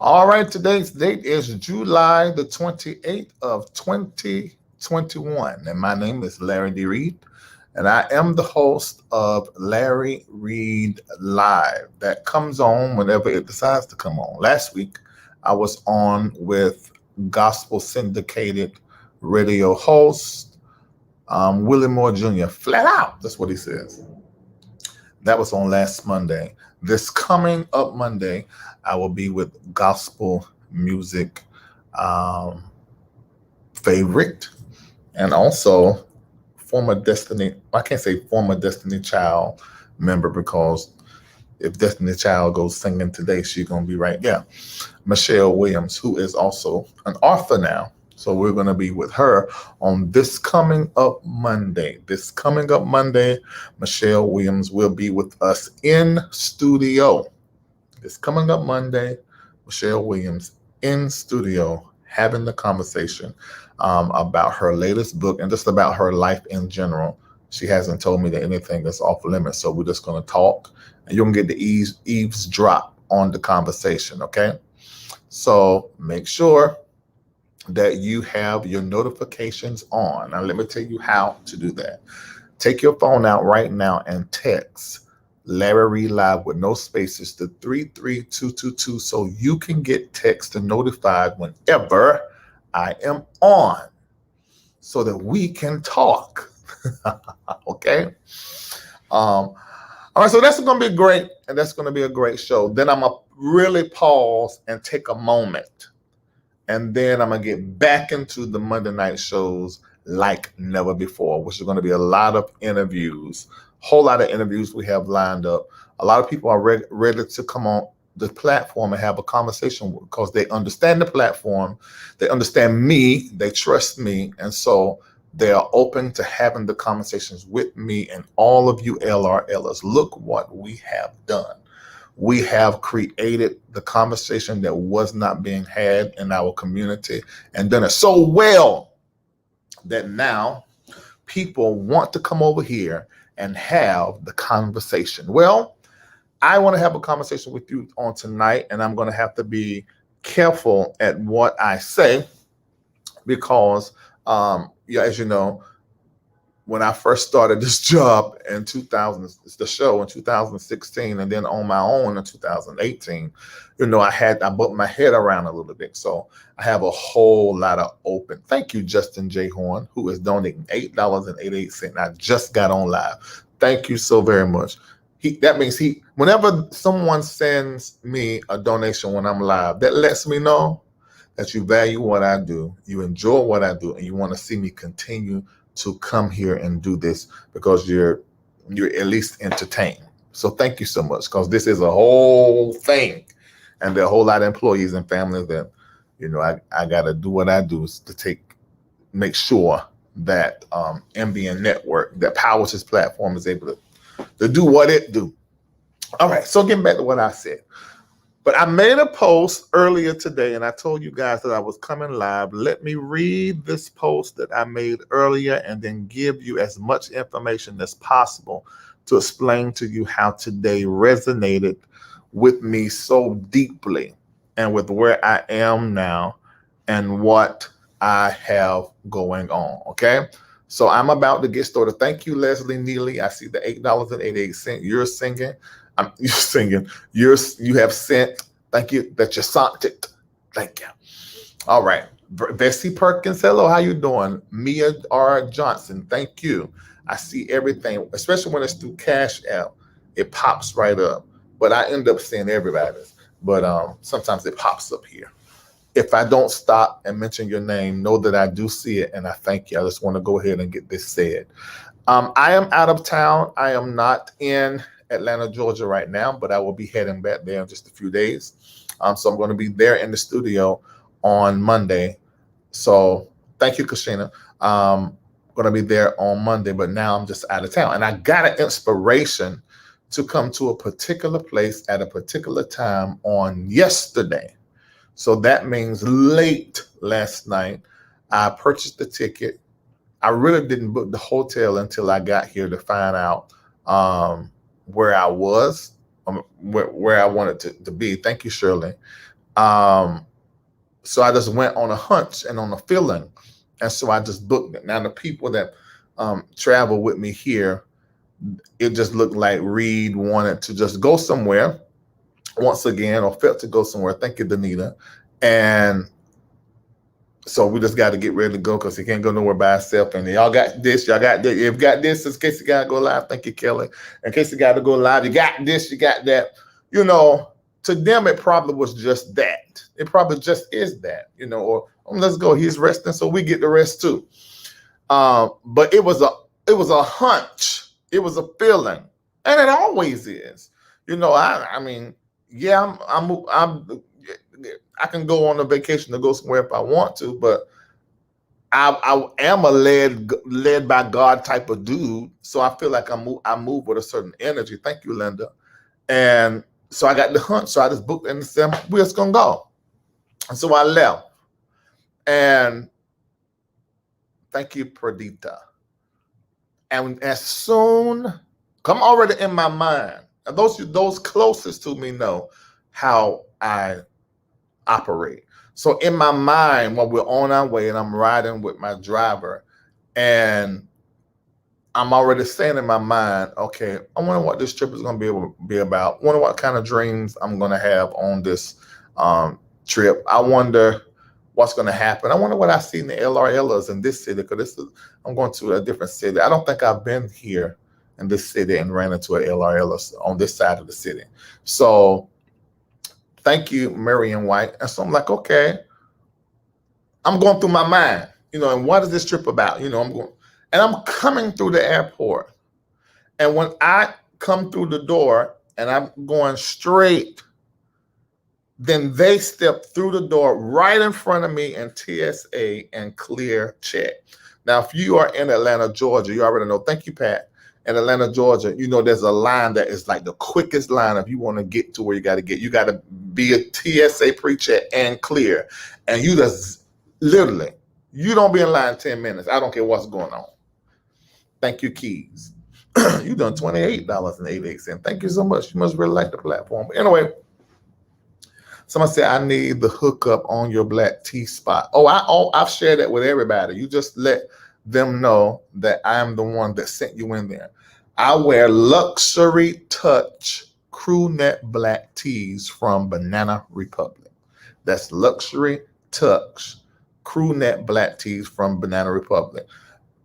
All right, today's date is July the 28th of 2021. And my name is Larry D. Reid. And I am the host of Larry Reid Live. That comes on whenever it decides to come on. Last week, I was on with gospel syndicated radio host Willie Moore Jr. Flat out. That's what he says. That was on last Monday. This coming up Monday, I will be with gospel music um, favorite and also former Destiny, I can't say former Destiny Child member because if Destiny Child goes singing today, she's going to be right there. Michelle Williams, who is also an author now. So we're going to be with her on this coming up Monday. This coming up Monday, Michelle Williams will be with us in studio. This coming up Monday, Michelle Williams in studio having the conversation about her latest book and just about her life in general. She hasn't told me that anything is off limits, so we're just going to talk and you're going to get the eavesdrop on the conversation, okay? So make sure that you have your notifications on. Now, let me tell you how to do that. Take your phone out right now and text Larry Reid Live with no spaces to 33222 so you can get text and notified whenever I am on so that we can talk. Okay? All right, so that's going to be great, and that's going to be a great show. Then I'm going to really pause and take a moment, and then I'm going to get back into the Monday night shows like never before, which is going to be a lot of interviews, whole lot of interviews we have lined up. A lot of people are ready to come on the platform and have a conversation because they understand the platform, they understand me, they trust me, and so they are open to having the conversations with me and all of you LRLers. Look what we have done. We have created the conversation that was not being had in our community and done it so well that now people want to come over here and have the conversation. Well, I want to have a conversation with you on tonight, and I'm going to have to be careful at what I say because, as you know, when I first started this job in 2000, the show in 2016, and then on my own in 2018, I bumped my head around a little bit. So I have a whole lot of open. Thank you, Justin J. Horn, who is donating $8.88. I just got on live. Thank you so very much. That means whenever someone sends me a donation when I'm live, that lets me know that you value what I do, you enjoy what I do, and you want to see me continue to come here and do this because you're at least entertained. So thank you so much because this is a whole thing, and there are a whole lot of employees and families that I got to do what I do is to make sure that MBN Network that powers this platform is able to do what it do. All right, so getting back to what I said. But I made a post earlier today, and I told you guys that I was coming live. Let me read this post that I made earlier and then give you as much information as possible to explain to you how today resonated with me so deeply and with where I am now and what I have going on, okay? So I'm about to get started. Thank you, Leslie Neely. I see the $8.88. You're singing. You're singing. You have sent. Thank you that you sent it. Thank you. All right. Bessie Perkins. Hello. How you doing? Mia R. Johnson. Thank you. I see everything, especially when it's through Cash App. It pops right up. But I end up seeing everybody's. But sometimes it pops up here. If I don't stop and mention your name, know that I do see it, and I thank you. I just want to go ahead and get this said. I am out of town. I am not in Atlanta, Georgia right now, but I will be heading back there in just a few days. So I'm going to be there in the studio on Monday. So thank you, Kashina. Going to be there on Monday, but now I'm just out of town. And I got an inspiration to come to a particular place at a particular time on yesterday. So that means late last night, I purchased the ticket. I really didn't book the hotel until I got here to find out where I was, where I wanted to be. Thank you, Shirley. So I just went on a hunch and on a feeling. And so I just booked it. Now, the people that travel with me here, it just looked like Reid wanted to just go somewhere once again, or felt to go somewhere. Thank you, Danita. And so we just got to get ready to go because he can't go nowhere by himself. And y'all got this, y'all got this. You've got this in case you got to go live. Thank you, Kelly. In case you got to go live, you got this, you got that. You know, to them, it probably was just that. It probably just is that, you know, or let's go. He's resting, so we get the rest too. But it was a hunch. It was a feeling, and it always is. You know, I mean, yeah, I can go on a vacation to go somewhere if I want to, but I am a led by God type of dude. So I feel like I move with a certain energy. Thank you, Linda. And so I got the hunch. So I just booked and said, we're just gonna go. And so I left. And thank you, Pradita. And as soon, I'm already in my mind. And those closest to me know how I operate. So in my mind, when we're on our way and I'm riding with my driver, and I'm already saying in my mind, okay, I wonder what this trip is going to be about. I wonder what kind of dreams I'm going to have on this trip. I wonder what's going to happen. I wonder what I see in the LRLs in this city, because I'm going to a different city. I don't think I've been here in this city and ran into an LRL on this side of the city. So thank you, Marion White. And so I'm like, okay, I'm going through my mind, you know, and what is this trip about? You know, I'm coming through the airport. And when I come through the door and I'm going straight, then they step through the door right in front of me in TSA and clear check. Now, if you are in Atlanta, Georgia, you already know. Thank you, Pat. In Atlanta, Georgia, you know there's a line that is like the quickest line if you want to get to where you got to get. You got to be a TSA pre-check and clear. And you just literally, you don't be in line 10 minutes. I don't care what's going on. Thank you, Keys. You done $28.88. Thank you so much. You must really like the platform. But anyway, somebody said, I need the hookup on your black T spot. I've shared that with everybody. You just let them know that I am the one that sent you in there. I wear Luxury Touch crew neck black tees from Banana Republic. That's Luxury Touch crew neck black tees from Banana Republic.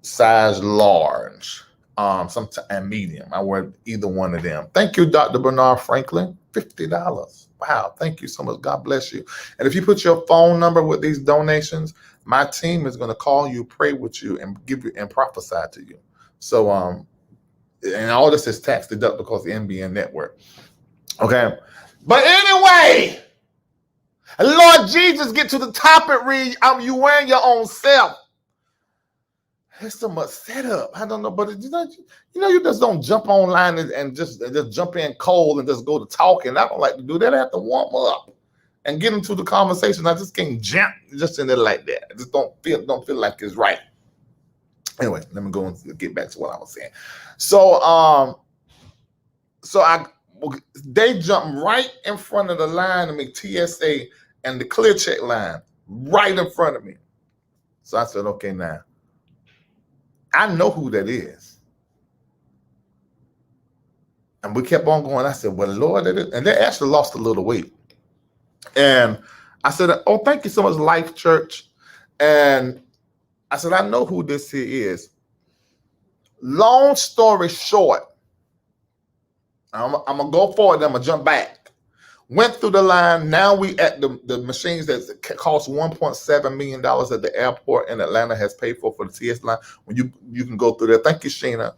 Size large, sometimes and medium. I wear either one of them. Thank you, Dr. Bernard Franklin. $50. Wow, thank you so much. God bless you. And if you put your phone number with these donations, my team is going to call you, pray with you, and give you and prophesy to you. So, and all this is tax deductible because the NBN network. Okay, but anyway, Lord Jesus, get to the topic. Reid, you wearing your own self. There's so much setup. I don't know, but you just don't jump online and just jump in cold and just go to talking. I don't like to do that. I have to warm up and get into the conversation. I just can't jump just in there like that. I just don't feel like it's right. Anyway, let me go and get back to what I was saying. So they jump right in front of the line to make TSA and the clear check line right in front of me. So I said, okay, now I know who that is. And we kept on going. I said, well, Lord, and they actually lost a little weight. And I said, oh, thank you so much, Life Church. And I said, I know who this here is. Long story short, I'm going to go forward, I'm going to jump back. Went through the line. Now we at the machines that cost $1.7 million at the airport in Atlanta has paid for the TS line. When you can go through there. Thank you, Sheena.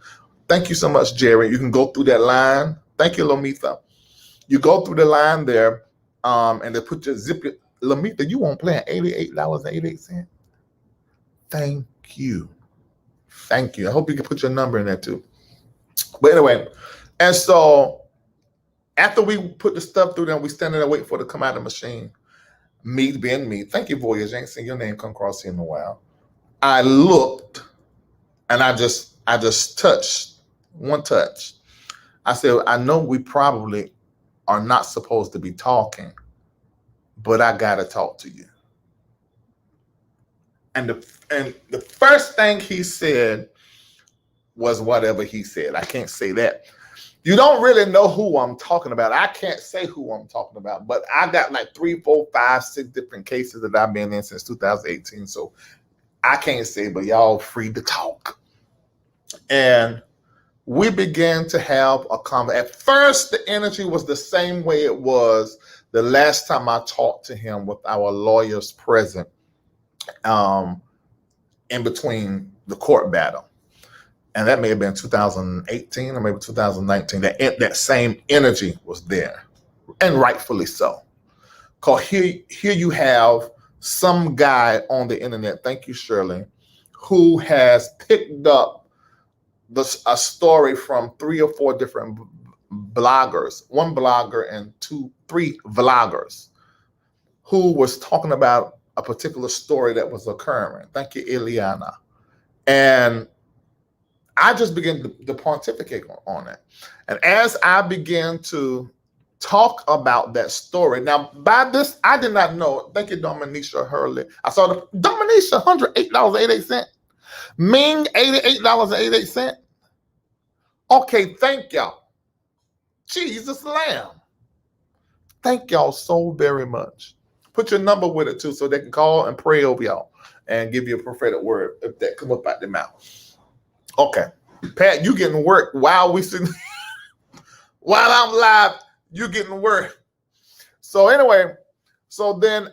Thank you so much, Jerry. You can go through that line. Thank you, Lomitha. You go through the line there, and they put your zip. Lomitha, you won't play at $88.88. Thank you. Thank you. I hope you can put your number in there too. But anyway, and so after we put the stuff through there, we standing there waiting for it to come out of the machine. Me being me. Thank you, Voyage. I ain't seen your name come across here in a while. I looked and I just touched one touch. I said, I know we probably are not supposed to be talking, but I gotta talk to you. And the first thing he said was whatever he said. I can't say that. You don't really know who I'm talking about. I can't say who I'm talking about, but I got like 3, 4, 5, 6 different cases that I've been in since 2018. So I can't say, but y'all free to talk. And we began to have a conversation. At first, the energy was the same way it was the last time I talked to him with our lawyers present in between the court battle. And that may have been 2018 or maybe 2019. That same energy was there, and rightfully so. Because here you have some guy on the internet, thank you, Shirley, who has picked up a story from 3 or 4 different bloggers, 1 blogger and 2, 3 vloggers, who was talking about a particular story that was occurring. Thank you, Ileana. And I just began to pontificate on it. And as I began to talk about that story, now by this, I did not know. Thank you, Dominisha Hurley. I saw the Dominisha, $108.88. Ming, $88.88. Okay, thank y'all. Jesus Lamb. Thank y'all so very much. Put your number with it too, so they can call and pray over y'all and give you a prophetic word if that come up out their mouth. Okay, Pat, you getting work while we sitting, while I'm live, you getting work. So anyway, so then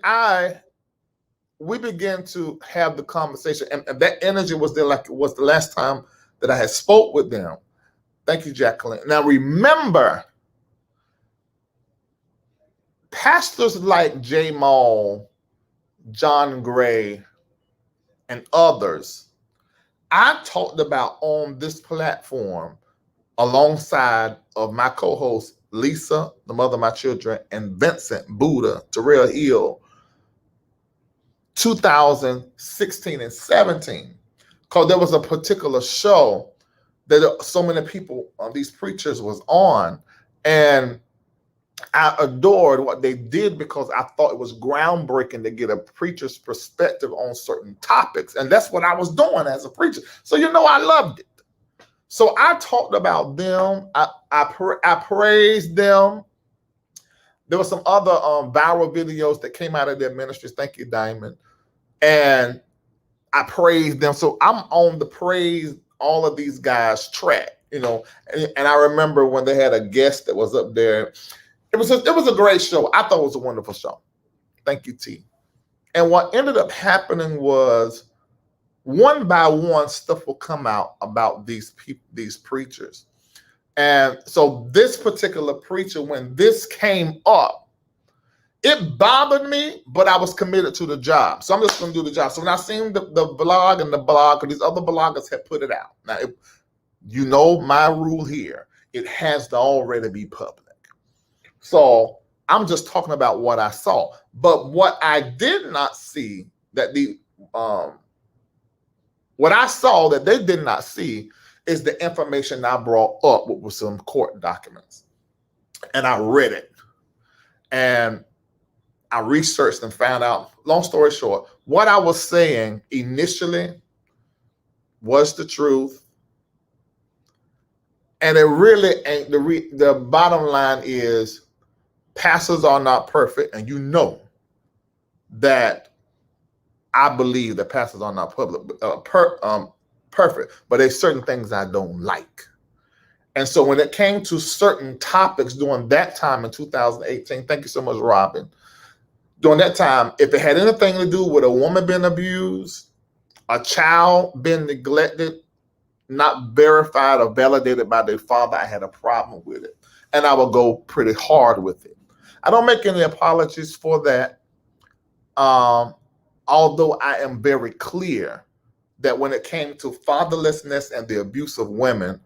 we began to have the conversation, and that energy was there like it was the last time that I had spoke with them. Thank you, Jacqueline. Now remember, pastors like J. Maul, John Gray, and others, I talked about on this platform alongside of my co-host Lisa, the mother of my children, and Vincent Buddha, Terrell Hill, 2016 and 17, because there was a particular show that so many people, these preachers was on, and I adored what they did because I thought it was groundbreaking to get a preacher's perspective on certain topics. And that's what I was doing as a preacher. So, I loved it. So I talked about them. I praised them. There were some other viral videos that came out of their ministries. Thank you, Diamond. And I praised them. So I'm on the praise all of these guys track, and I remember when they had a guest that was up there. It was a great show. I thought it was a wonderful show. Thank you, T. And what ended up happening was, one by one, stuff will come out about these preachers. And so this particular preacher, when this came up, it bothered me, but I was committed to the job. So I'm just going to do the job. So when I seen the blog and the blog, because these other bloggers had put it out. Now, my rule here, it has to already be public. So I'm just talking about what I saw. But what I did not see what I saw that they did not see is the information I brought up with some court documents. And I read it. And I researched and found out, long story short, what I was saying initially was the truth. And it really ain't. The bottom line is, pastors are not perfect, and that I believe that pastors are not perfect, but there's certain things I don't like. And so when it came to certain topics during that time in 2018, thank you so much, Robin. During that time, if it had anything to do with a woman being abused, a child being neglected, not verified or validated by their father, I had a problem with it. And I would go pretty hard with it. I don't make any apologies for that. Although I am very clear that when it came to fatherlessness and the abuse of women,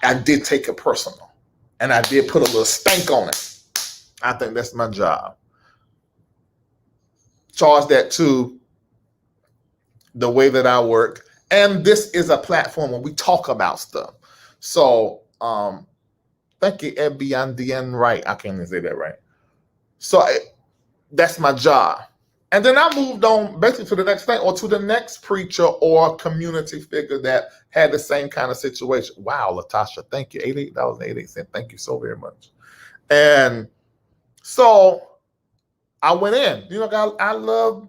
I did take it personal. And I did put a little stank on it. I think that's my job. Charge that to the way that I work. And this is a platform where we talk about stuff. So thank you, Ebiandian Right. I can't even say that right. So That's my job. And then I moved on basically to the next thing, or to the next preacher or community figure that had the same kind of situation. Wow, Latasha, thank you. $88.88. Thank you so very much. And so I went in. You know, I love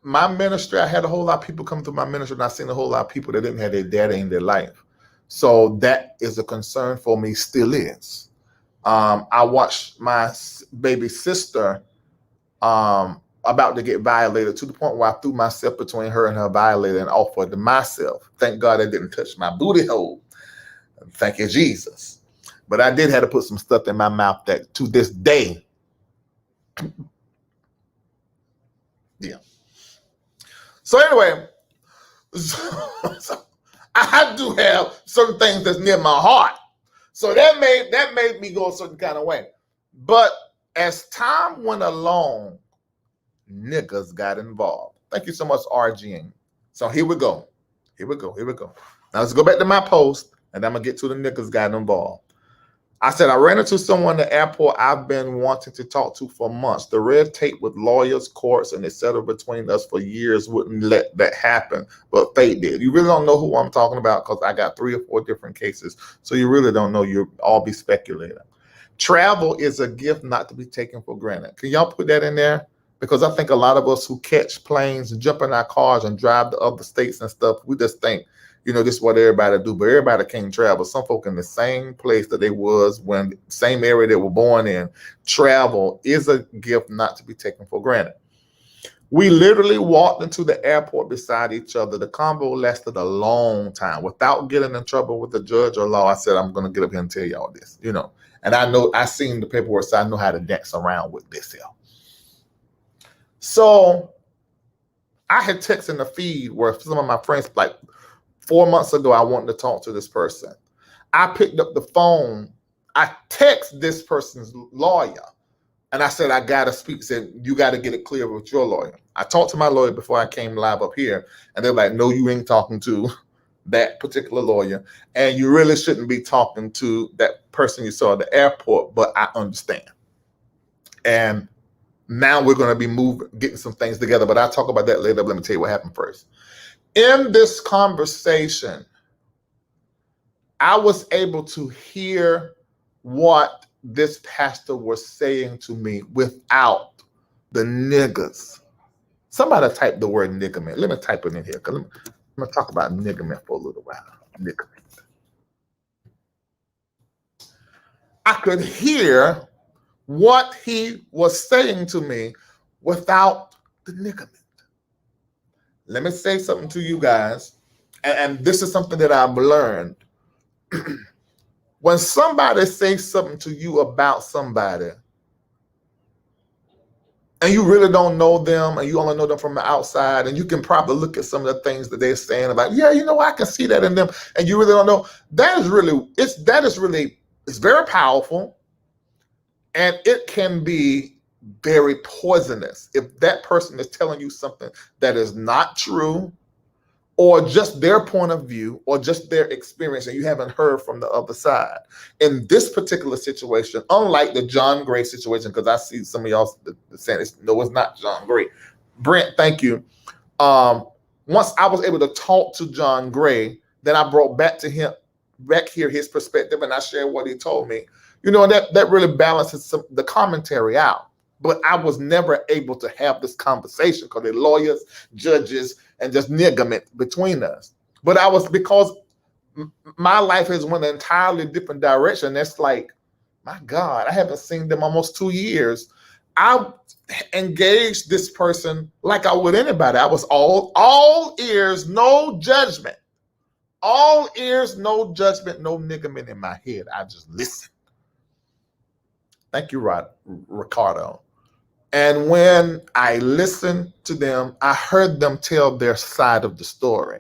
my ministry. I had a whole lot of people come through my ministry, and I've seen a whole lot of people that didn't have their daddy in their life. So that is a concern for me, still is. I watched my baby sister about to get violated, to the point where I threw myself between her and her violator and offered to myself. Thank God I didn't touch my booty hole. Thank you, Jesus. But I did have to put some stuff in my mouth that to this day. Yeah. So anyway, so I do have certain things that's near my heart. So that made me go a certain kind of way. But as time went along, niggas got involved. Thank you so much, RGing. So here we go. Now let's go back to my post, and I'm gonna get to the niggas got involved. I said, I ran into someone at the airport I've been wanting to talk to for months. The red tape with lawyers, courts, and et cetera between us for years wouldn't let that happen, but fate did. You really don't know who I'm talking about, because I got 3 or 4 different cases. So you really don't know. You'll all be speculating. Travel is a gift not to be taken for granted. Can y'all put that in there? Because I think a lot of us who catch planes and jump in our cars and drive to other states and stuff, we just think, you know, this is what everybody do, but everybody can't travel. Some folk in the same place that they was when, same area they were born in. Travel is a gift not to be taken for granted. We literally walked into the airport beside each other. The convo lasted a long time. Without getting in trouble with the judge or law, I said, I'm going to get up here and tell y'all this, you know. And I know, I seen the paperwork, so I know how to dance around with this here. So I had text in the feed where some of my friends, like 4 months ago, I wanted to talk to this person. I picked up the phone. I text this person's lawyer, and I said, I got to speak. Said, you got to get it clear with your lawyer. I talked to my lawyer before I came live up here, and they're like, no, you ain't talking to that particular lawyer, and you really shouldn't be talking to that person you saw at the airport, but I understand. And now we're going to be getting some things together, but I'll talk about that later. Let me tell you what happened first. In this conversation, I was able to hear what this pastor was saying to me without the niggas. Somebody type the word niggerment. Let me type it in here, because I'm going to talk about niggerment for a little while. Niggerment. I could hear what he was saying to me without the niggerment. Let me say something to you guys, and this is something that I've learned. When somebody says something to you about somebody, and you really don't know them, and you only know them from the outside, and you can probably look at some of the things that they're saying about, yeah, you know, I can see that in them, and you really don't know. It's very powerful, and it can be very poisonous if that person is telling you something that is not true, or just their point of view, or just their experience, and you haven't heard from the other side. In this particular situation, unlike the John Gray situation, because I see some of y'all saying, no, it's not John Gray. Brent, thank you. Once I was able to talk to John Gray, then I brought back here his perspective, and I shared what he told me. You know, that really balances the commentary out. But I was never able to have this conversation because the lawyers, judges, and just niggerment between us. But because my life has went an entirely different direction. That's like, my God, I haven't seen them almost 2 years. I engaged this person like I would anybody. I was all ears, no judgment. All ears, no judgment, no niggerment in my head. I just listened. Thank you, Ricardo. And when I listened to them, I heard them tell their side of the story.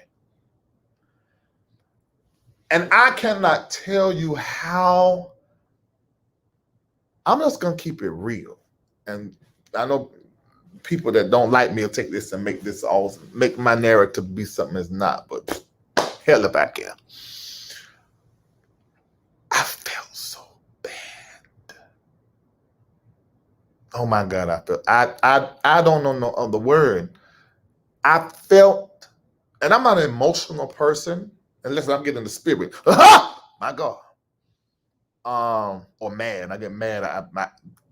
And I cannot tell you how, I'm just going to keep it real. And I know people that don't like me will take this and make my narrative be something it's not, but hell if I care. I felt so bad. Oh my God, I felt I don't know no other word. I felt, and I'm not an emotional person unless I'm getting the spirit. My God. Or mad. I get mad. My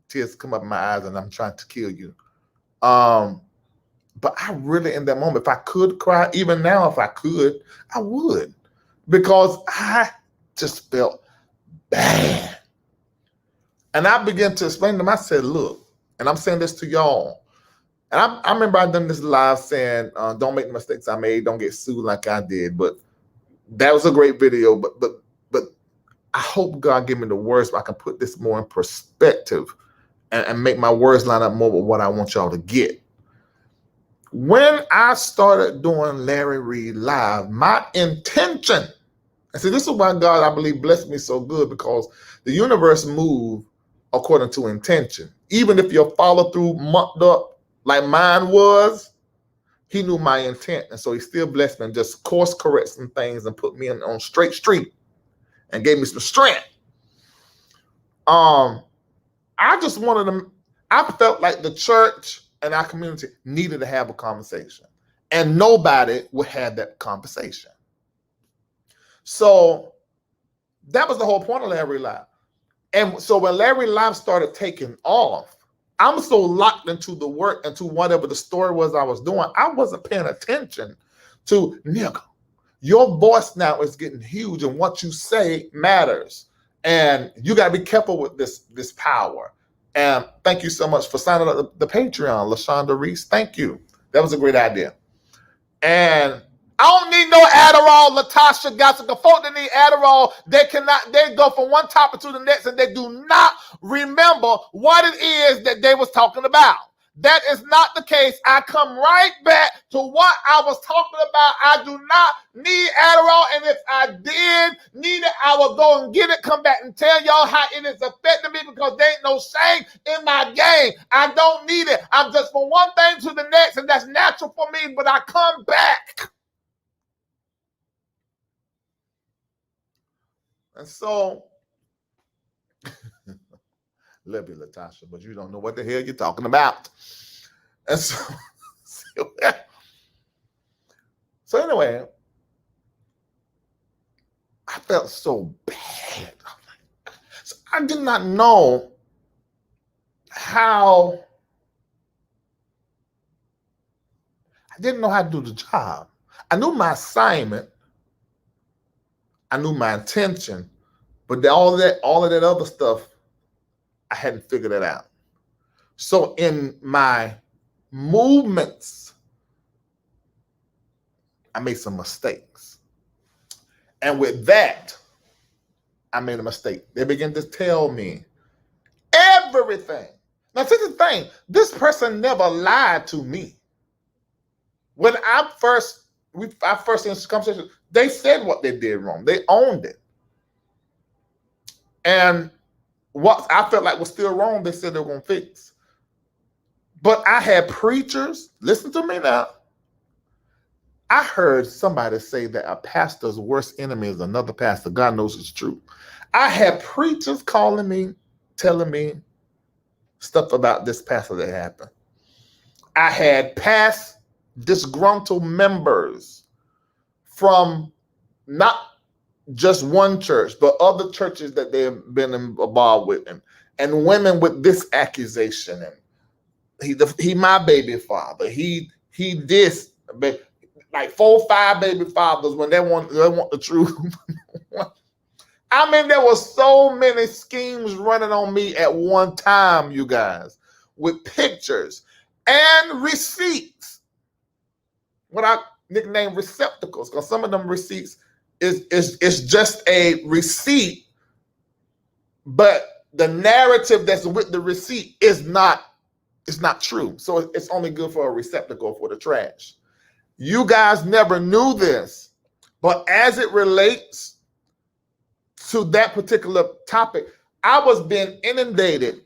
tears come up in my eyes and I'm trying to kill you. But I really, in that moment, if I could cry, even now, if I could, I would, because I just felt bad. And I began to explain to them, I said, look, and I'm saying this to y'all. And I remember I done this live saying, don't make the mistakes I made, don't get sued like I did. But that was a great video. But I hope God give me the words so I can put this more in perspective and make my words line up more with what I want y'all to get. When I started doing Larry Reid Live, my intention, and see, this is why God, I believe, blessed me so good, because the universe moved according to intention. Even if your follow through mucked up like mine was, he knew my intent. And so he still blessed me and just course correct some things and put me on straight street and gave me some strength. I just wanted them, I felt like the church and our community needed to have a conversation. And nobody would have that conversation. So that was the whole point of Larry Live. And so when Larry Live started taking off, I'm so locked into the work, into whatever the story was I was doing, I wasn't paying attention to, nigga, your voice now is getting huge and what you say matters. And you got to be careful with this power. And thank you so much for signing up the Patreon, LaShonda Reese. Thank you. That was a great idea. And I don't need no Adderall, Latasha Gossip. The folk that need Adderall, they go from one topic to the next and they do not remember what it is that they was talking about. That is not the case. I come right back to what I was talking about. I do not need Adderall. And if I did need it, I will go and get it, come back and tell y'all how it is affecting me, because there ain't no shame in my game. I don't need it. I'm just from one thing to the next, and that's natural for me, but I come back. And so, love you, Latasha, but you don't know what the hell you're talking about. And so, so anyway, I felt so bad. So I did not know how, I didn't know how to do the job. I knew my assignment, I knew my intention, but all of that other stuff, I hadn't figured it out. So in my movements, I made some mistakes. And with that, I made a mistake. They began to tell me everything. Now, see the thing, this person never lied to me. When I first in this conversation, they said what they did wrong. They owned it. And what I felt like was still wrong, they said they were going to fix. But I had preachers, listen to me now. I heard somebody say that a pastor's worst enemy is another pastor. God knows it's true. I had preachers calling me, telling me stuff about this pastor that happened. I had past disgruntled members from not just one church, but other churches that they've been involved with, and women with this accusation, and he my baby father. He this, like 4 or 5 baby fathers when they want the truth. I mean, there were so many schemes running on me at one time, you guys, with pictures and receipts. What I nickname receptacles, because some of them receipts is just a receipt, but the narrative that's with the receipt is not true. So it's only good for a receptacle for the trash. You guys never knew this, but as it relates to that particular topic, I was being inundated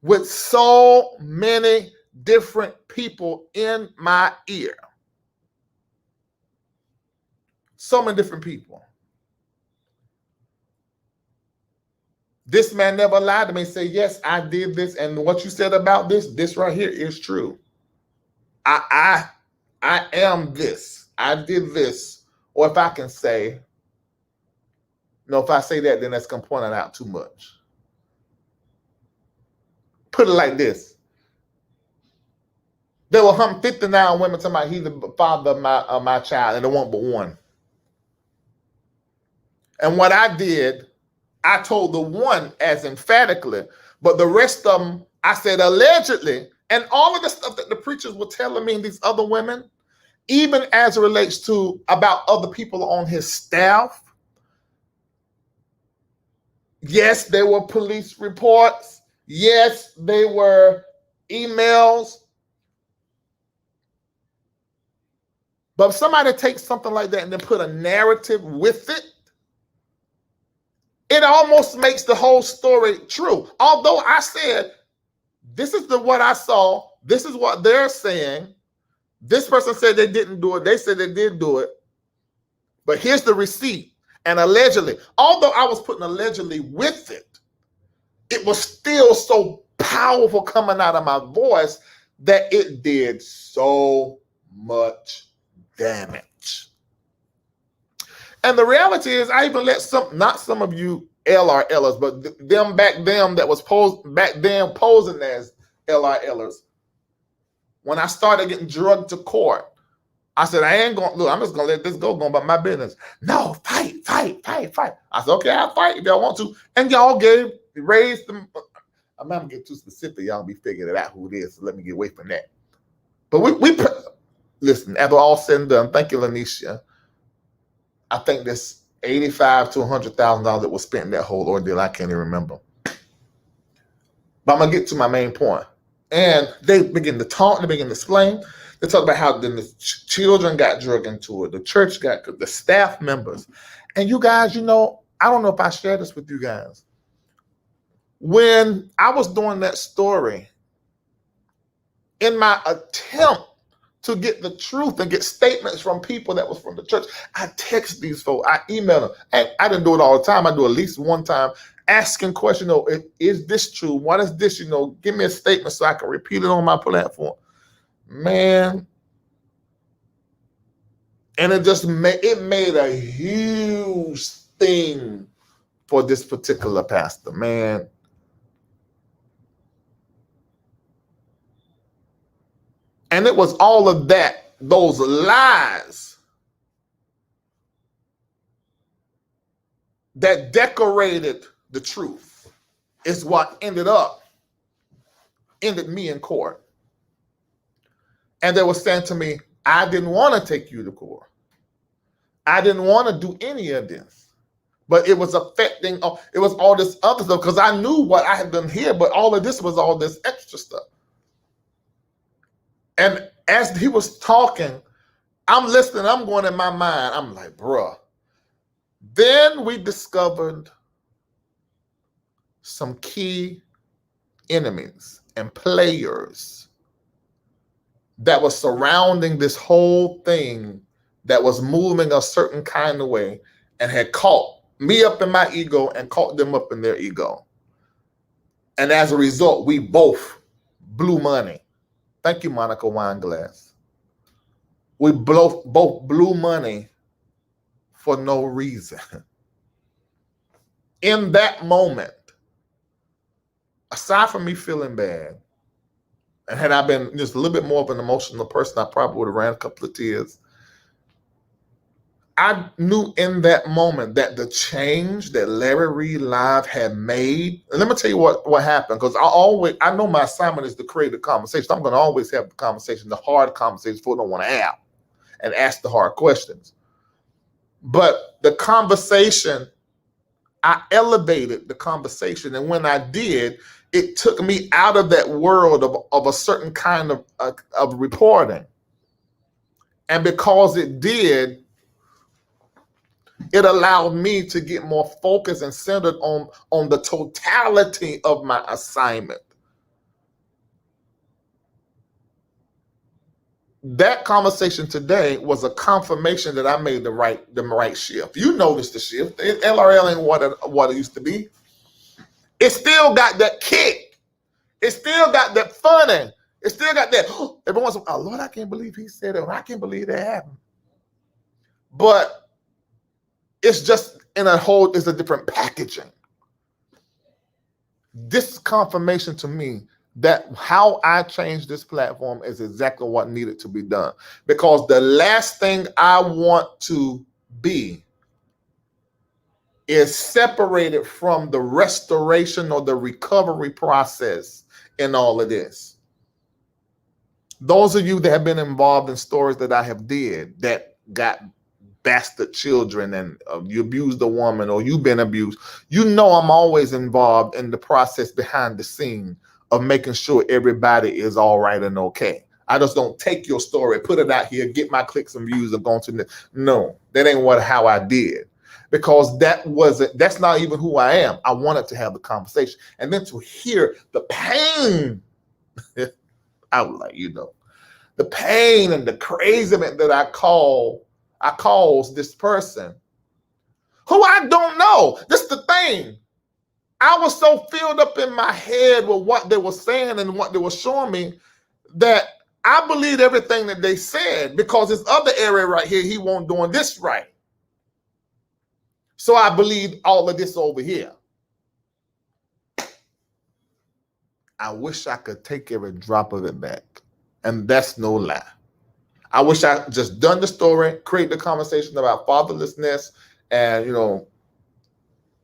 with so many different people in my ear. So many different people. This man never lied to me. Say, yes, I did this, and what you said about this right here is true. I am this. I did this. Or if I can say, no, if I say that, then that's gonna point it out too much. Put it like this. There were 59 women talking about he's the father of my child, and there won't but one. And what I did, I told the one as emphatically, but the rest of them, I said allegedly, and all of the stuff that the preachers were telling me and these other women, even as it relates to about other people on his staff. Yes, there were police reports. Yes, they were emails. But if somebody takes something like that and then put a narrative with it, it almost makes the whole story true. Although I said, this is what I saw. This is what they're saying. This person said they didn't do it. They said they did do it. But here's the receipt. And allegedly, although I was putting allegedly with it, it was still so powerful coming out of my voice that it did so much damage. And the reality is, I even let not some of you LRLers, but them that was posing as LRLers. When I started getting drugged to court, I said, I ain't gonna look, I'm just gonna let this go about my business. No, fight. I said, okay, I'll fight if y'all want to. And y'all raised them. I'm not gonna get too specific, y'all be figuring it out who it is, so let me get away from that. But we listen, after all said and done, thank you, Lanisha. I think there's $85,000 to $100,000 that was spent in that whole ordeal. I can't even remember. But I'm gonna get to my main point. And they begin to talk, they begin to explain. They talk about how then the children got drugged into it, the church got, the staff members. And you guys, I don't know if I shared this with you guys. When I was doing that story, in my attempt to get the truth and get statements from people that was from the church, I text these folks, I email them. And I didn't do it all the time. I do at least one time, asking questions, is this true? What is this? Give me a statement so I can repeat it on my platform. Man. And it made a huge thing for this particular pastor, man. And it was all of that, those lies that decorated the truth is what ended me in court. And they were saying to me, I didn't want to take you to court. I didn't want to do any of this. But it was affecting, it was all this other stuff, because I knew what I had done here, but all of this was all this extra stuff. And as he was talking, I'm listening, I'm going in my mind, I'm like, bruh. Then we discovered some key enemies and players that was surrounding this whole thing, that was moving a certain kind of way, and had caught me up in my ego and caught them up in their ego. And as a result, we both blew money. Thank you, Monica Wineglass. We both blew money for no reason. In that moment, aside from me feeling bad, and had I been just a little bit more of an emotional person, I probably would have ran a couple of tears. I knew in that moment that the change that Larry Reid Live had made, and let me tell you what happened, because I know my assignment is to create a conversation. I'm going to always have the conversation, the hard conversations people don't want to have, and ask the hard questions. But the conversation, I elevated the conversation, and when I did, it took me out of that world of a certain kind of reporting. And because it did, it allowed me to get more focused and centered on the totality of my assignment. That conversation today was a confirmation that I made the right shift. You noticed the shift. LRL ain't what it used to be. It still got that kick. It still got that funny. It still got that, every once in a while, oh, Lord, I can't believe he said it. I can't believe that happened. But it's just it's a different packaging. This is confirmation to me that how I changed this platform is exactly what needed to be done. Because the last thing I want to be is separated from the restoration or the recovery process in all of this. Those of you that have been involved in stories that I have did that got bastard children and you abused a woman or you've been abused, you know I'm always involved in the process behind the scene of making sure everybody is all right and okay. I just don't take your story, put it out here, get my clicks and views and go to the, no, that ain't how I did. Because that's not even who I am. I wanted to have the conversation. And then to hear the pain, I was like, the pain and the craziness that I caused this person who I don't know. This is the thing. I was so filled up in my head with what they were saying and what they were showing me that I believed everything that they said, because this other area right here, he wasn't doing this right. So I believed all of this over here. I wish I could take every drop of it back. And that's no lie. I wish I just done the story, create the conversation about fatherlessness, and,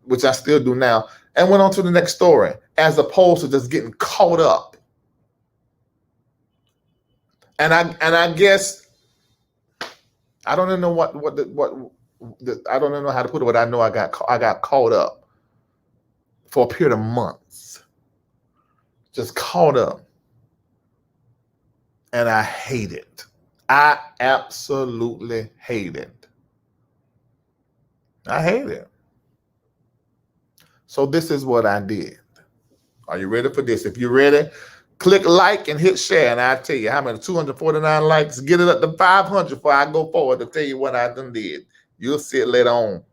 which I still do now, and went on to the next story, as opposed to just getting caught up. And I guess I don't even know I don't even know how to put it, but I know I got caught up for a period of months, just caught up, and I hate it. I absolutely hate it. I hate it. So this is what I did. Are you ready for this? If you're ready, click like and hit share, and I'll tell you how many. 249 likes. Get it up to 500 before I go forward to tell you what I done did. You'll see it later on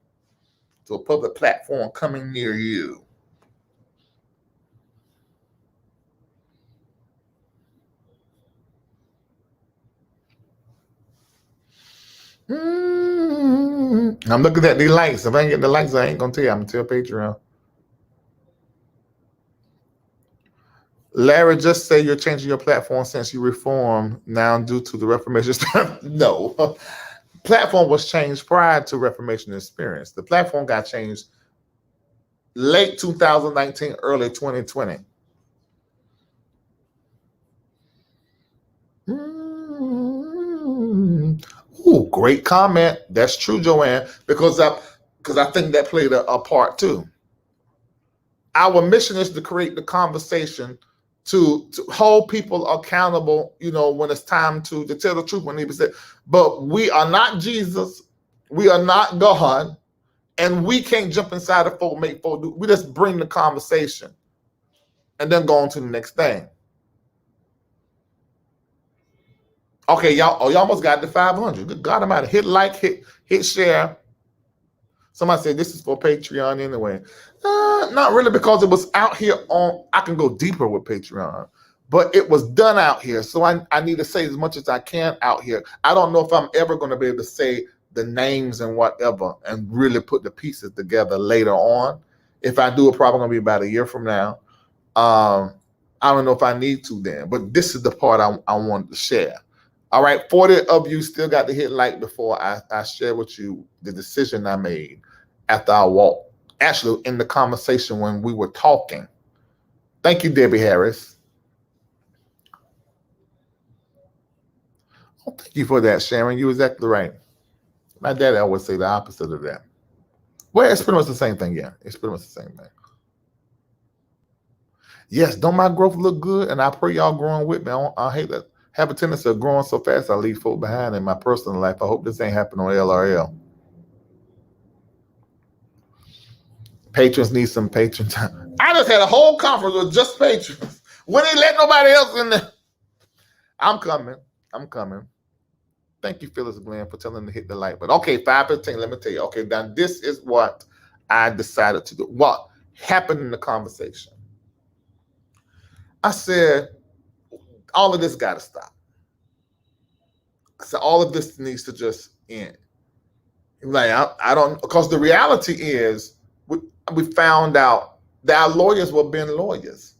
to a public platform coming near you. I'm looking at the likes. If I ain't get the likes, I ain't gonna tell you. I'm gonna tell Patreon. Larry, just say you're changing your platform since you reformed now due to the Reformation. No. Platform was changed prior to Reformation experience. The platform got changed late 2019, early 2020. Ooh, great comment. That's true, Joanne, because I think that played a part too. Our mission is to create the conversation to hold people accountable, when it's time to tell the truth when he said, but we are not Jesus, we are not God, and we can't jump inside of folk, make folk do. We just bring the conversation and then go on to the next thing. Okay, y'all almost got to 500. Good God Almighty. Hit like, hit share. Somebody said this is for Patreon anyway. Not really, because it was out here I can go deeper with Patreon, but it was done out here. So I need to say as much as I can out here. I don't know if I'm ever going to be able to say the names and whatever and really put the pieces together later on. If I do, it's probably going to be about a year from now. I don't know if I need to then, but this is the part I wanted to share. All right, 40 of you still got to hit like before I share with you the decision I made after I walked, actually in the conversation when we were talking. Thank you, Debbie Harris. Oh, thank you for that, Sharon. You're exactly right. My daddy always say the opposite of that. Well, it's pretty much the same thing, yeah. It's pretty much the same thing. Yes, don't my growth look good? And I pray y'all growing with me. I hate that. Have a tendency of growing so fast I leave folk behind in my personal life. I hope this ain't happening on LRL. Patrons need some patron time. I just had a whole conference with just patrons. When they let nobody else in there. I'm coming. Thank you, Phyllis Glenn, for telling them to hit the like button. Okay, 5:15, let me tell you. Okay, now this is what I decided to do. What? happened in the conversation. I said, all of this got to stop. I said, all of this needs to just end. Like, I don't, because the reality is, we found out that our lawyers were being lawyers.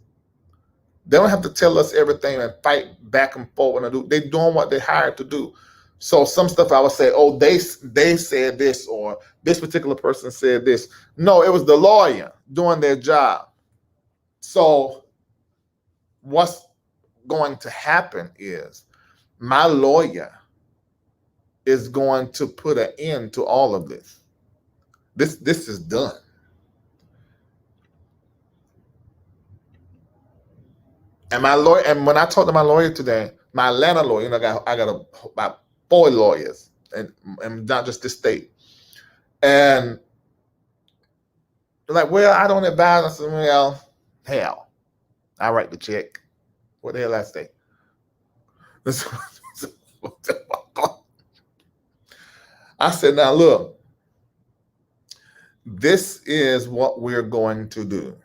They don't have to tell us everything and fight back and forth. And they're doing what they're hired to do. So some stuff I would say, oh, they said this, or this particular person said this. No, it was the lawyer doing their job. So what's going to happen is my lawyer is going to put an end to all of this. This is done. And my lawyer, and when I talked to my lawyer today, my Atlanta lawyer, I got about 4 lawyers, and not just this state. And they're like, well, I don't advise. I said, well, hell, I write the check. What the hell I say? I said, now look, this is what we're going to do.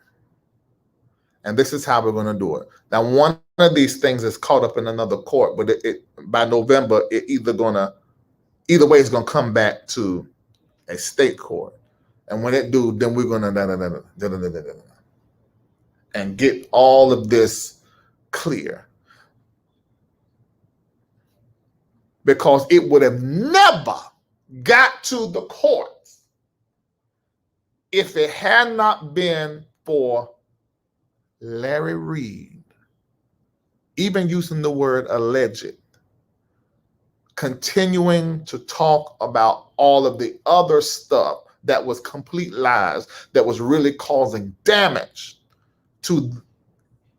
And this is how we're going to do it. Now, one of these things is caught up in another court, but by November, either way, it's going to come back to a state court. And when it do, then we're going to and get all of this clear. Because it would have never got to the courts if it had not been for Larry Reid, even using the word alleged, continuing to talk about all of the other stuff that was complete lies, that was really causing damage to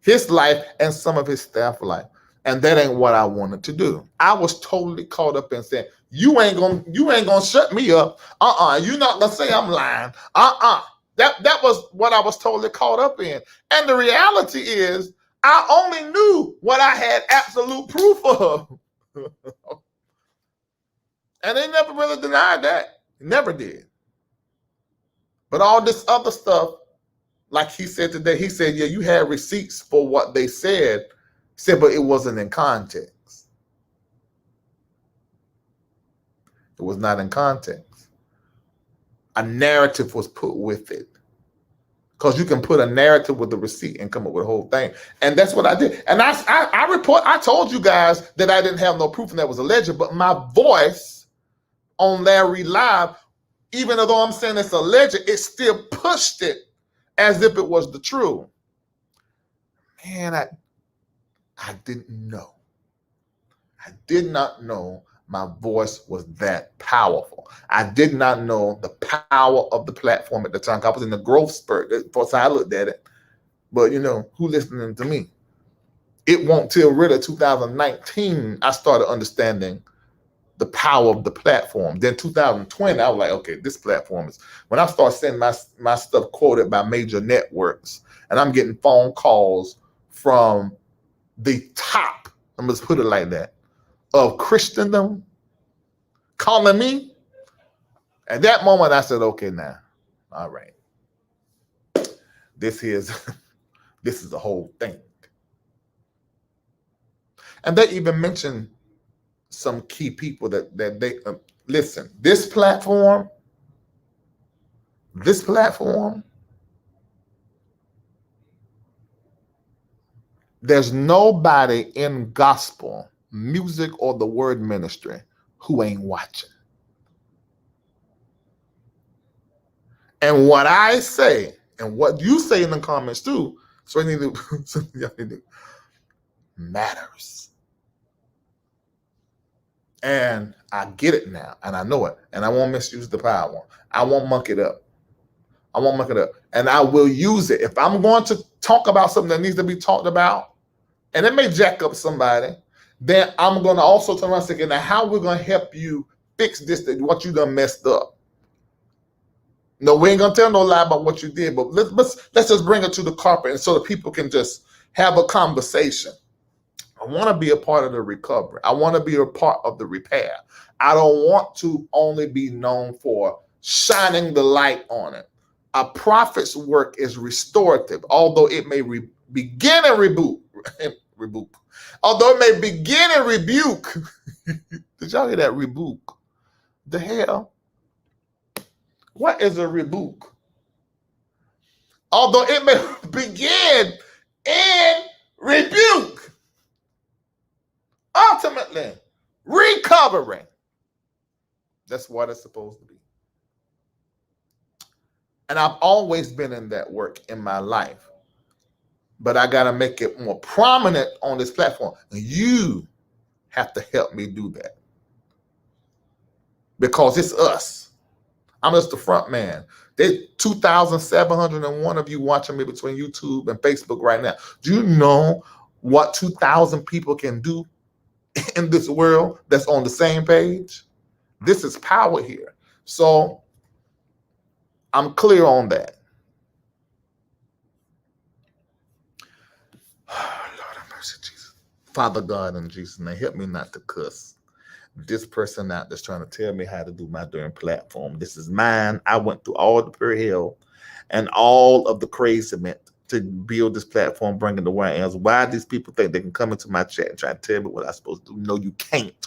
his life and some of his staff life. And that ain't what I wanted to do. I was totally caught up in saying, you ain't gonna shut me up. You're not gonna say I'm lying. That was what I was totally caught up in. And the reality is, I only knew what I had absolute proof of. And they never really denied that. Never did. But all this other stuff, like he said today, he said, yeah, you had receipts for what they said, but it wasn't in context. It was not in context. A narrative was put with it. Because you can put a narrative with the receipt and come up with a whole thing. And that's what I did. And I told you guys that I didn't have no proof and that was alleged, but my voice on Larry Live, even though I'm saying it's alleged, it still pushed it as if it was the truth. Man, I didn't know. I did not know my voice was that powerful. I did not know the power of the platform at the time. I was in the growth spurt. That's how I looked at it. But, who listening to me? It won't till really 2019 I started understanding the power of the platform. Then 2020, I was like, okay, this platform is, when I start seeing my stuff quoted by major networks, and I'm getting phone calls from the top, I'm just put it like that, of Christendom calling me. At that moment, I said, okay, now, all right. This is the whole thing. And they even mentioned some key people that they, listen, this platform, there's nobody in gospel, music, or the word ministry who ain't watching. And what I say, and what you say in the comments too, so I need to matters. And I get it now, and I know it, and I won't misuse the power. I won't muck it up. And I will use it. If I'm going to talk about something that needs to be talked about, and it may jack up somebody, then I'm going to also turn around and say, now how we're going to help you fix this, what you done messed up. No, we ain't going to tell no lie about what you did, but let's just bring it to the carpet, and so that people can just have a conversation. I want to be a part of the recovery. I want to be a part of the repair. I don't want to only be known for shining the light on it. A prophet's work is restorative, although it may begin and rebuke. Although it may begin and rebuke. Did y'all hear that? Rebuke. The hell? What is a rebuke? Although it may begin and rebuke. Ultimately, recovering. That's what it's supposed to be. And I've always been in that work in my life. But I got to make it more prominent on this platform. And you have to help me do that. Because it's us. I'm just the front man. There's 2,701 of you watching me between YouTube and Facebook right now. Do you know what 2,000 people can do in this world that's on the same page? This is power here. So I'm clear on that. Lord have mercy, Jesus. Father God, in Jesus' name, help me not to cuss this person out that's trying to tell me how to do my darn platform. This is mine. I went through all the pure hell and all of the craziness to build this platform, bringing the word answer. Why these people think they can come into my chat and try to tell me what I'm supposed to do? No, you can't.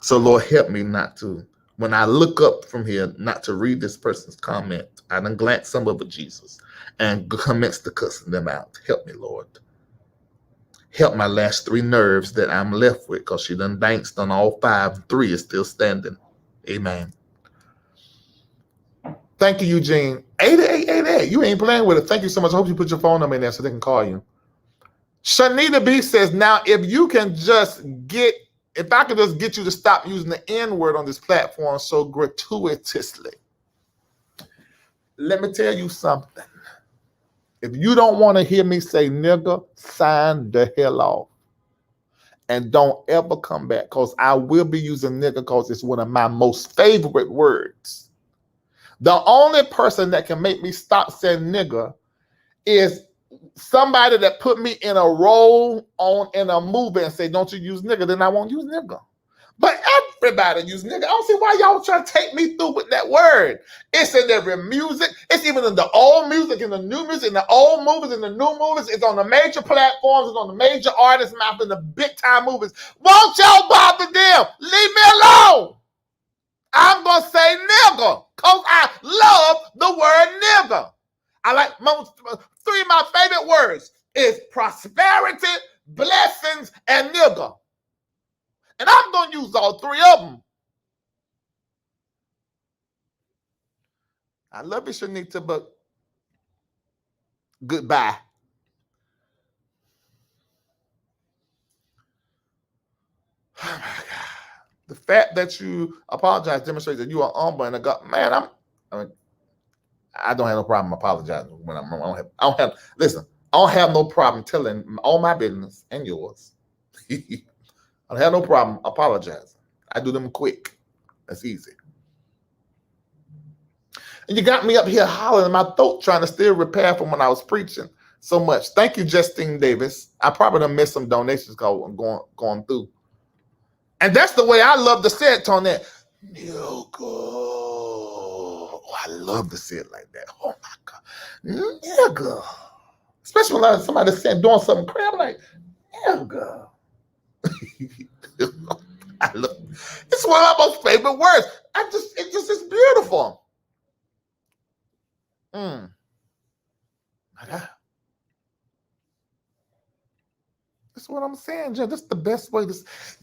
So Lord, help me not to, when I look up from here, not to read this person's comment. I done glance some of it, Jesus, and commence to cussing them out. Help me, Lord. Help my last 3 nerves that I'm left with, because she done danced on all 5. 3 is still standing. Amen. Thank you, Eugene. 8888. You ain't playing with it. Thank you so much. I hope you put your phone number in there so they can call you. Shanita B says, now, if I could just get you to stop using the N word on this platform so gratuitously. Let me tell you something. If you don't want to hear me say nigger, sign the hell off. And don't ever come back, because I will be using nigger because it's one of my most favorite words. The only person that can make me stop saying nigger is somebody that put me in a role in a movie and say, don't you use nigger, then I won't use nigger. But everybody use nigga. I don't see why y'all trying to take me through with that word. It's in every music. It's even in the old music, in the new music, in the old movies, in the new movies. It's on the major platforms. It's on the major artists' mouth in the big time movies. Won't y'all bother them? Leave me alone. I'm going to say nigga because I love the word nigga. I like 3 of my favorite words is prosperity, blessings, and nigga. And I'm going to use all 3 of them. I love you, Shanita, but goodbye. Oh, my God. The fact that you apologize demonstrates that you are humble and a God. Man, I don't have no problem apologizing when listen, I don't have no problem telling all my business and yours. I don't have no problem apologizing. I do them quick. That's easy. And you got me up here hollering in my throat trying to still repair from when I was preaching so much. Thank you, Justine Davis. I probably done missed some donations going through. And that's the way I love to say it, Tonette. Nigga. Oh, I love to say it like that. Oh, my God. Nigga. Especially when somebody's doing something crazy. I'm like, nigga. It's one of my most favorite words. It's beautiful. My God. That's what I'm saying, Jim. That's the best way to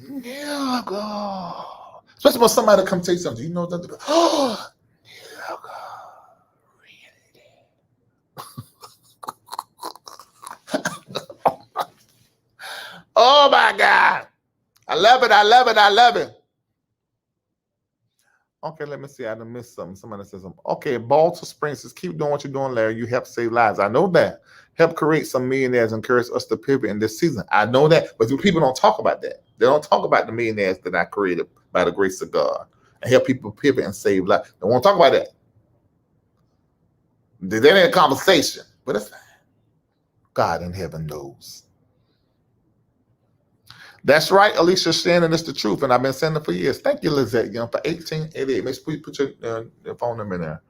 nigga. Especially when somebody come tell you something. You know that. Oh, nigga. Really? Oh my God. I love it. I love it. I love it. Okay, let me see. I done missed something. Somebody says something. Okay, Baltimore Springs says, keep doing what you're doing, Larry. You help save lives. I know that. Help create some millionaires, encourage us to pivot in this season. I know that. But people don't talk about that. They don't talk about the millionaires that I created by the grace of God and help people pivot and save lives. They won't talk about that. That ain't a conversation. But it's God in heaven knows. That's right, Alicia Shannon. It's the truth, and I've been saying it for years. Thank you, Lizette Young, for 1888. Make sure you put your phone number in there.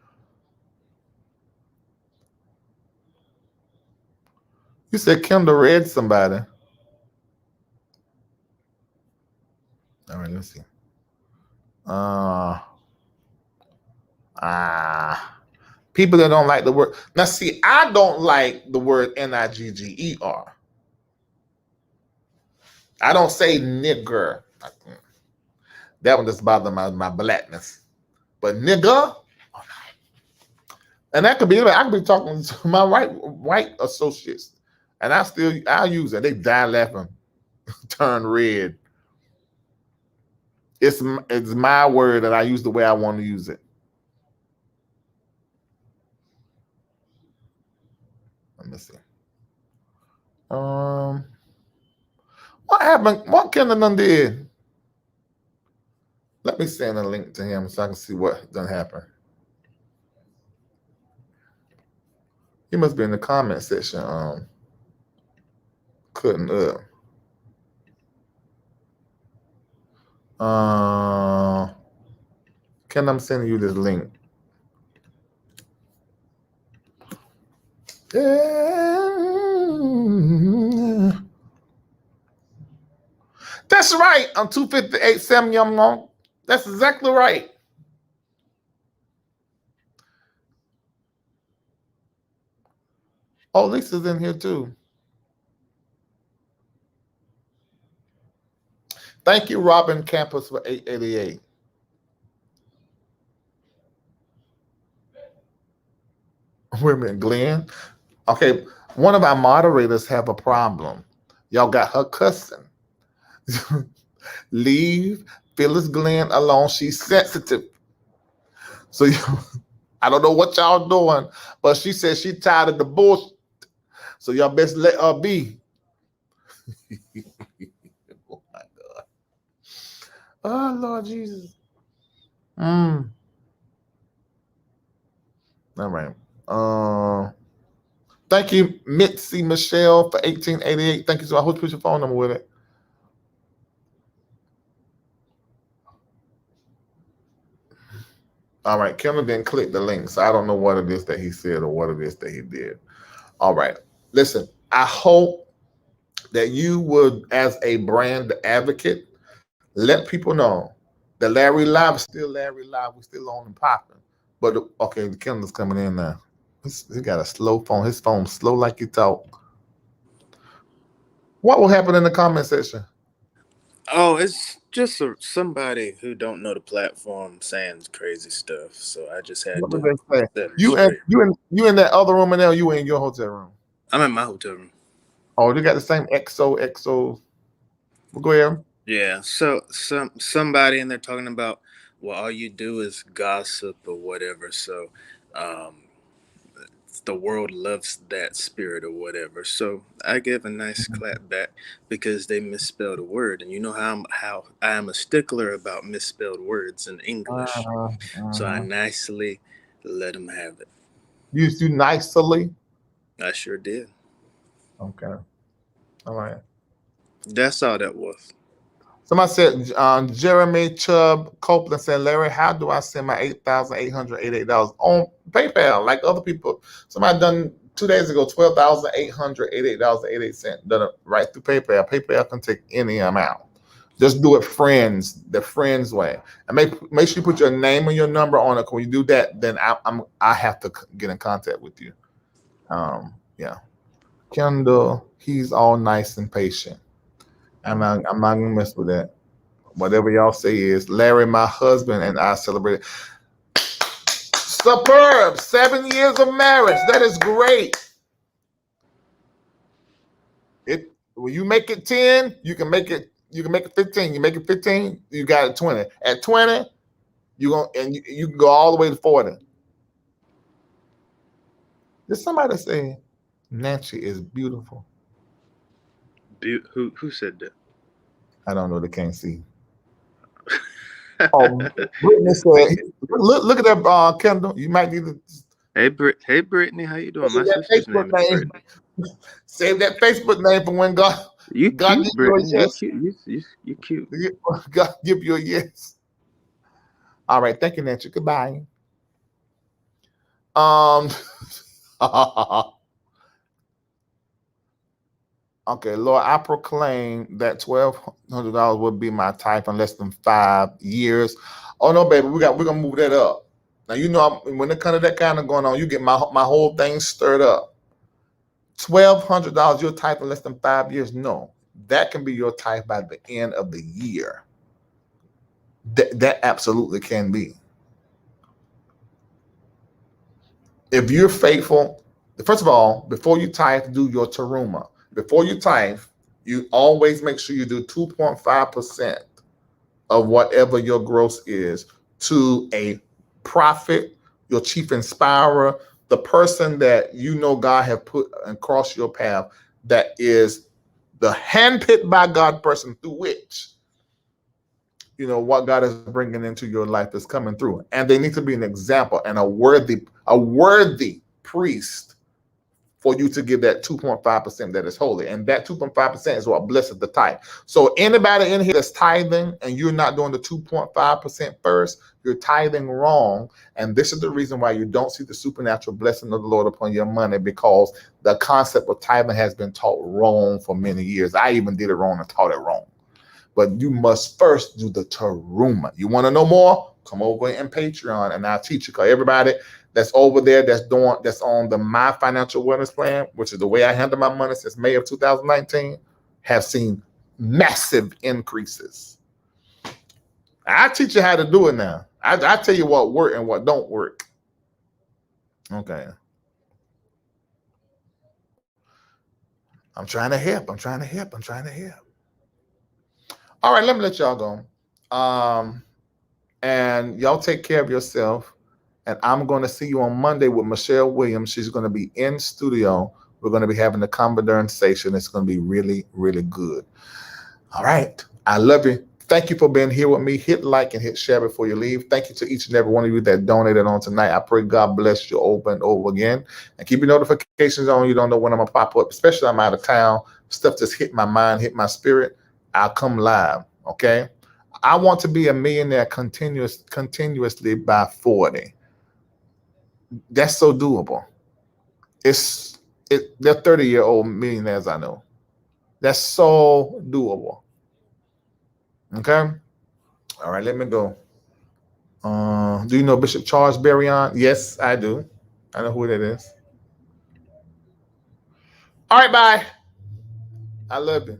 You said Kendall read somebody. All right, let's see. Uh, People that don't like the word. Now, see, I don't like the word nigger. I don't say nigger. That one just bothers my blackness. But nigger, and that could be. I could be talking to my white associates, and I use it. They die laughing, turn red. It's my word, and I use the way I want to use it. Let me see. What happened? What Kendall did? Let me send a link to him so I can see what done happened. He must be in the comment section. Cutting up. Ken, I'm sending you this link. That's right. I'm 258 Sam Yum. That's exactly right. Oh, Lisa's in here too. Thank you, Robin Campus, for 888. Wait a minute, Glenn. Okay, one of our moderators have a problem. Y'all got her cussing. Leave Phyllis Glenn alone. She's sensitive. So I don't know what y'all doing, but she said she tired of the bullshit. So y'all best let her be. Oh my God. Oh Lord Jesus. All right. Thank you, Mitzi Michelle, for 1888. Thank you so much. I hope you put your phone number with it. All right, Kendall didn't click the link, so I don't know what it is that he said or what it is that he did. All right. Listen, I hope that you would, as a brand advocate, let people know that Larry Live is still Larry Live. We're still on and popping. But okay, the Kendall's coming in now. He got a slow phone. His phone's slow like you talk. What will happen in the comment section? Oh, it's just somebody who don't know the platform saying crazy stuff. So I just had What did to they say? set her You straight. in that other room and now you in your hotel room. I'm in my hotel room. Oh, they got the same XO. Well, go ahead. Yeah. So somebody and they're talking about, well, all you do is gossip or whatever. So um, the world loves that spirit or whatever. So I give a nice clap back because they misspelled a word, and you know how I am a stickler about misspelled words in English. So I nicely let them have it. You nicely. I sure did. Okay. All right. That's all that was. Somebody said, Jeremy Chubb Copeland said, Larry, how do I send my $8,888 on PayPal like other people? Somebody done 2 days ago, $12,888.88. Done it right through PayPal. PayPal can take any amount. Just do it the friends way. And make sure you put your name and your number on it. When you do that, then I have to get in contact with you. Yeah. Kendall, he's all nice and patient. I'm not gonna mess with that. Whatever y'all say is Larry, my husband, and I celebrated. Superb! 7 years of marriage. That is great. When you make it 10, you can make it 15. You make it 15, you got it 20. At 20, you can go all the way to 40. Did somebody say Nancy is beautiful? Who said that? I don't know. They can't see. Oh, Brittany said, look at that, Kendall. You might need to Hey Brittany, how you doing? save My that sister's Facebook name is name. Brittany. Save that Facebook name for when You God cute, give you a Brittany. You yes. cute. You cute. God give you a yes. All right, thank you, Nancy. Goodbye. Um, Okay, Lord, I proclaim that $1,200 would be my tithe in less than 5 years. Oh no, baby, we're gonna move that up. Now you know when it comes to that kind of going on, you get my whole thing stirred up. $1,200 your tithe in less than 5 years. No, that can be your tithe by the end of the year. That absolutely can be. If you're faithful, first of all, before you tithe, do your teruma. Before you tithe, you always make sure you do 2.5% of whatever your gross is to a prophet, your chief inspirer, the person that you know God have put across your path that is the handpicked by God person through which what God is bringing into your life is coming through. And they need to be an example and a worthy priest for you to give that 2.5% that is holy. And that 2.5% is what blesses the tithe. So anybody in here that's tithing and you're not doing the 2.5% first, you're tithing wrong. And this is the reason why you don't see the supernatural blessing of the Lord upon your money, because the concept of tithing has been taught wrong for many years. I even did it wrong and taught it wrong. But you must first do the teruma. You want to know more? Come over in Patreon and I'll teach you. Because everybody that's over there that's on the My Financial Wellness Plan, which is the way I handle my money since May of 2019, have seen massive increases. I teach you how to do it now. I tell you what work and what don't work. Okay. I'm trying to help. All right, let me let y'all go. And y'all take care of yourself. And I'm going to see you on Monday with Michelle Williams. She's going to be in studio. We're going to be having a conversation. It's going to be really, really good. All right. I love you. Thank you for being here with me. Hit like and hit share before you leave. Thank you to each and every one of you that donated on tonight. I pray God bless you over and over again. And keep your notifications on. You don't know when I'm going to pop up, especially I'm out of town. Stuff just hit my mind, hit my spirit. I'll come live. Okay. I want to be a millionaire continuously by 40. That's so doable. They're 30-year-old millionaires I know. That's so doable. Okay. All right, let me go. Do you know Bishop Charles Berryon? Yes, I do. I know who that is. All right, bye. I love you.